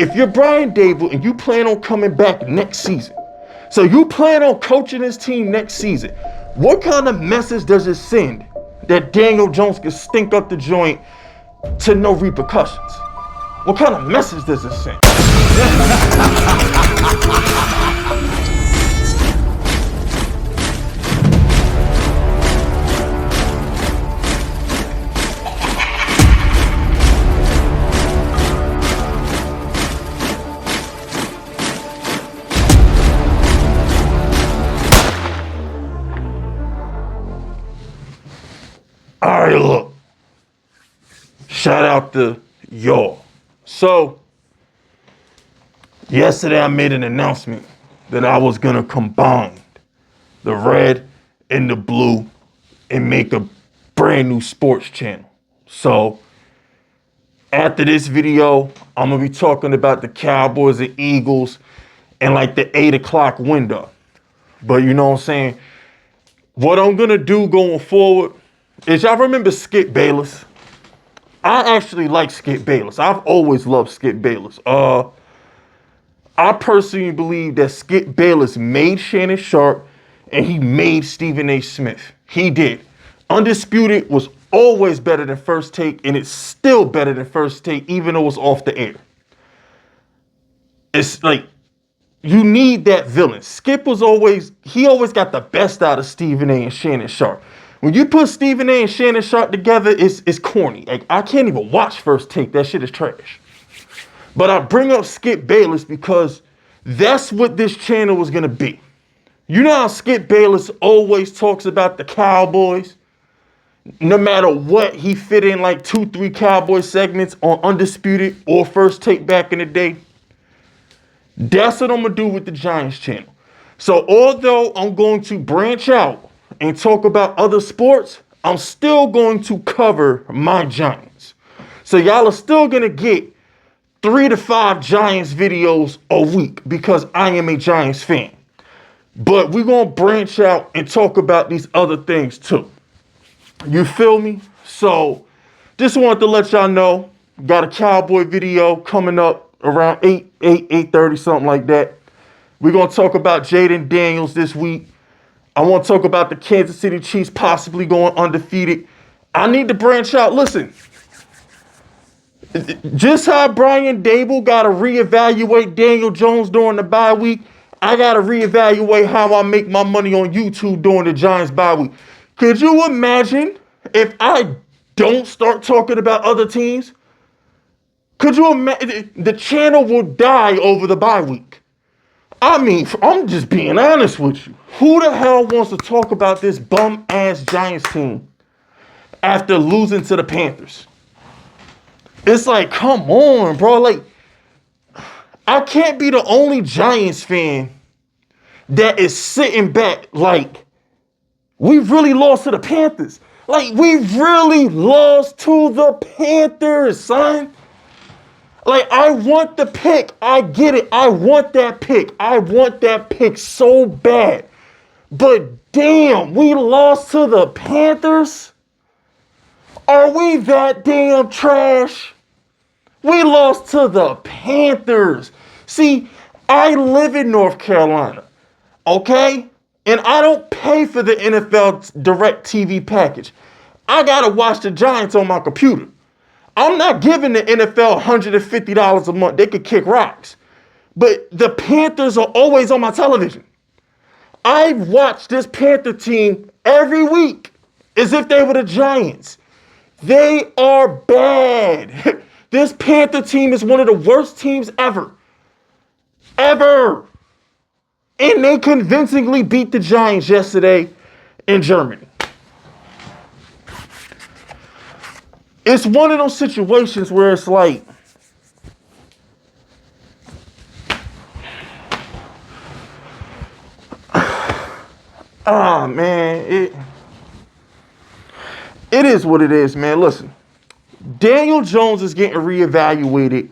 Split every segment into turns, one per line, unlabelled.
if you're Brian Daboll and you plan on coming back next season, so you plan on coaching this team next season, what kind of message does it send that Daniel Jones can stink up the joint to no repercussions? What kind of message does it send? All right, look. Shout out to y'all. So, yesterday I made an announcement that I was going to combine the red and the blue and make a brand new sports channel. So, after this video, I'm going to be talking about the Cowboys and Eagles in like the 8 o'clock window. But you know what I'm saying? What I'm going to do going forward is, y'all remember Skip Bayless? I actually like Skip Bayless. I've always loved Skip Bayless. I personally believe that Skip Bayless made Shannon Sharpe and he made Stephen A. Smith. He did. Undisputed was always better than First Take, and it's still better than First Take, even though it's off the air. It's like, you need that villain. Skip was always got the best out of Stephen A. and Shannon Sharpe. When you put Stephen A. and Shannon Sharpe together, it's corny. Like, I can't even watch First Take. That shit is trash. But I bring up Skip Bayless because that's what this channel was going to be. You know how Skip Bayless always talks about the Cowboys? No matter what, he fit in like 2-3 Cowboy segments on Undisputed or First Take back in the day. That's what I'm going to do with the Giants channel. So although I'm going to branch out and talk about other sports, I'm still going to cover my Giants. So y'all are still going to get 3 to 5 Giants videos a week because I am a Giants fan. But we're going to branch out and talk about these other things too. You feel me? So just wanted to let y'all know, got a Cowboy video coming up around 8:30, something like that. We're going to talk about Jaden Daniels this week. I want to talk about the Kansas City Chiefs possibly going undefeated. I need to branch out. Listen, just how Brian Daboll got to reevaluate Daniel Jones during the bye week, I got to reevaluate how I make my money on YouTube during the Giants bye week. Could you imagine if I don't start talking about other teams? Could you imagine? The channel will die over the bye week. I mean, I'm just being honest with you. Who the hell wants to talk about this bum-ass Giants team after losing to the Panthers? It's like, come on, bro. Like, I can't be the only Giants fan that is sitting back like, we really lost to the Panthers. Like, we really lost to the Panthers, son. Like, I want the pick. I get it. I want that pick. I want that pick so bad. But damn, we lost to the Panthers? Are we that damn trash? We lost to the Panthers. See, I live in North Carolina, okay? And I don't pay for the NFL Direct TV package. I got to watch the Giants on my computer. I'm not giving the NFL $150 a month. They could kick rocks. But the Panthers are always on my television. I watch this Panther team every week as if they were the Giants. They are bad. This Panther team is one of the worst teams ever. Ever. And they convincingly beat the Giants yesterday in Germany. It's one of those situations where it's like, man, it is what it is, man. Listen, Daniel Jones is getting reevaluated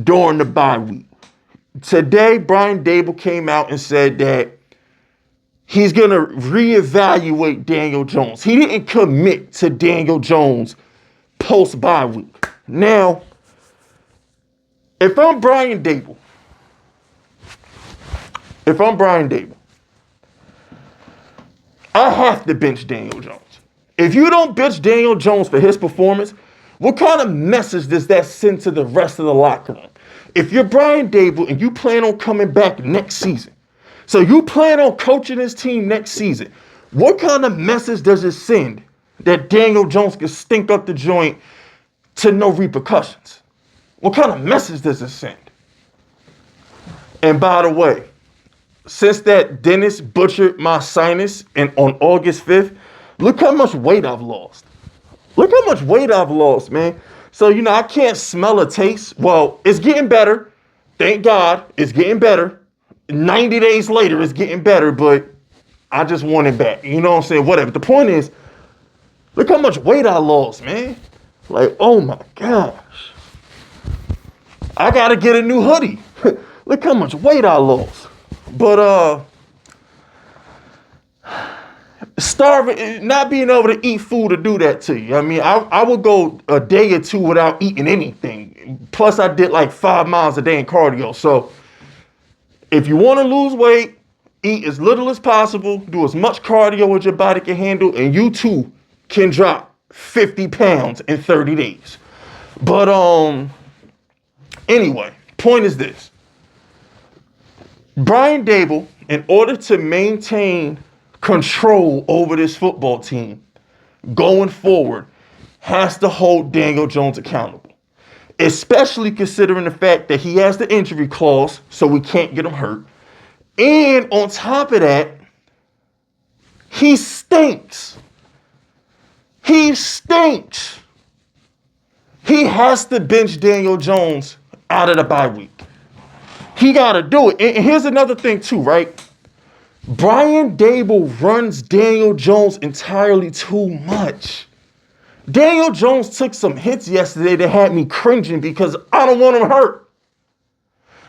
during the bye week. Today, Brian Daboll came out and said that he's going to reevaluate Daniel Jones. He didn't commit to Daniel Jones post-bye week. Now, If I'm Brian Daboll, I have to bench Daniel Jones. If you don't bench Daniel Jones for his performance, what kind of message does that send to the rest of the locker room? If you're Brian Daboll and you plan on coming back next season, so you plan on coaching this team next season, what kind of message does it send that Daniel Jones can stink up the joint to no repercussions? What kind of message does it send? And by the way, since that dentist butchered my sinus and on August 5th, look how much weight I've lost. Look how much weight I've lost, man. So, I can't smell or taste. Well, it's getting better. Thank God, it's getting better. 90 days later, it's getting better, but I just want it back. You know what I'm saying? Whatever. The point is, look how much weight I lost, man. Like, oh my gosh. I got to get a new hoodie. Look how much weight I lost. But, starving, not being able to eat food to do that to you. I mean, I would go a day or two without eating anything. Plus, I did like 5 miles a day in cardio. So, if you want to lose weight, eat as little as possible, do as much cardio as your body can handle, and you too can drop 50 pounds in 30 days. But, anyway, point is this. Brian Daboll, in order to maintain control over this football team going forward, has to hold Daniel Jones accountable, especially considering the fact that he has the injury clause, so we can't get him hurt. And on top of that, he stinks. He stinks. He has to bench Daniel Jones out of the bye week. He got to do it. And here's another thing too, right? Brian Daboll runs Daniel Jones entirely too much. Daniel Jones took some hits yesterday that had me cringing because I don't want him hurt.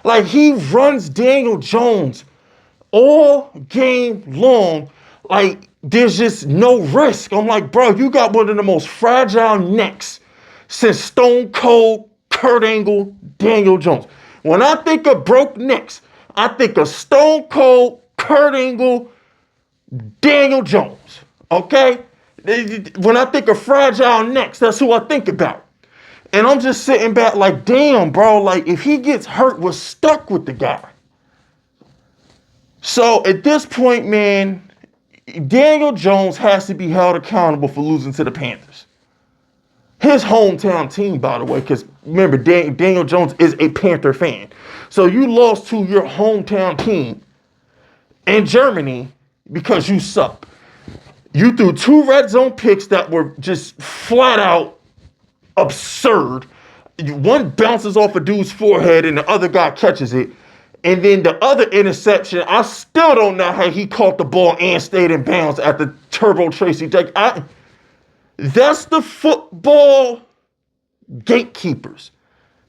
Like, he runs Daniel Jones all game long. Like, there's just no risk. I'm like, bro, you got one of the most fragile necks since Stone Cold, Kurt Angle, Daniel Jones. When I think of broke necks, I think of Stone Cold, Kurt Angle, Daniel Jones, okay? When I think of fragile necks, that's who I think about. And I'm just sitting back like, damn, bro, like, if he gets hurt, we're stuck with the guy. So at this point, man, Daniel Jones has to be held accountable for losing to the Panthers. His hometown team, by the way, because remember, Daniel Jones is a Panther fan. So you lost to your hometown team in Germany because you suck. You threw 2 red zone picks that were just flat out absurd. One bounces off a dude's forehead and the other guy catches it. And then the other interception, I still don't know how he caught the ball and stayed in bounds at the Turbo Tracy. That's the football gatekeepers.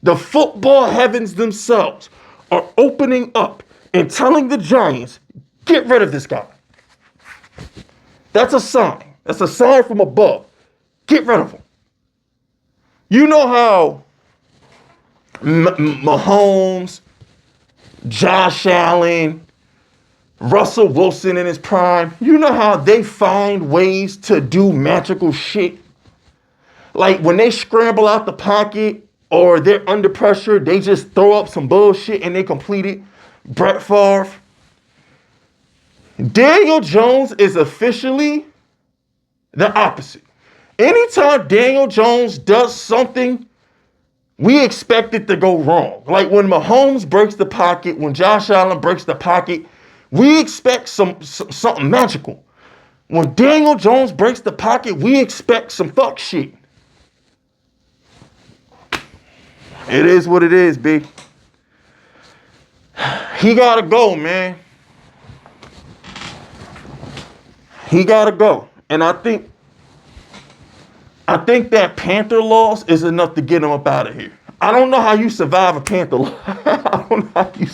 The football heavens themselves are opening up and telling the Giants, get rid of this guy. That's a sign. That's a sign from above. Get rid of him. You know how Mahomes, Josh Allen, Russell Wilson in his prime, you know how they find ways to do magical shit? Like when they scramble out the pocket or they're under pressure, they just throw up some bullshit and they complete it. Brett Favre. Daniel Jones is officially the opposite. Anytime Daniel Jones does something, we expect it to go wrong. Like when Mahomes breaks the pocket, when Josh Allen breaks the pocket, we expect something magical. When Daniel Jones breaks the pocket, we expect some fuck shit. It is what it is, B. He gotta go, man. He gotta go. And I think that Panther loss is enough to get him up out of here. I don't know how you survive a Panther loss. I don't know how you.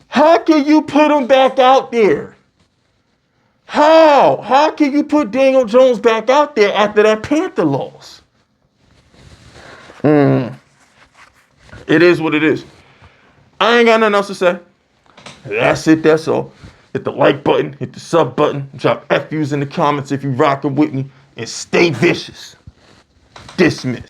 How can you put him back out there? How? How can you put Daniel Jones back out there after that Panther loss? It is what it is. I ain't got nothing else to say. That's it, that's all. Hit the like button, hit the sub button, drop FUs in the comments if you rockin' with me, and stay vicious. Dismissed.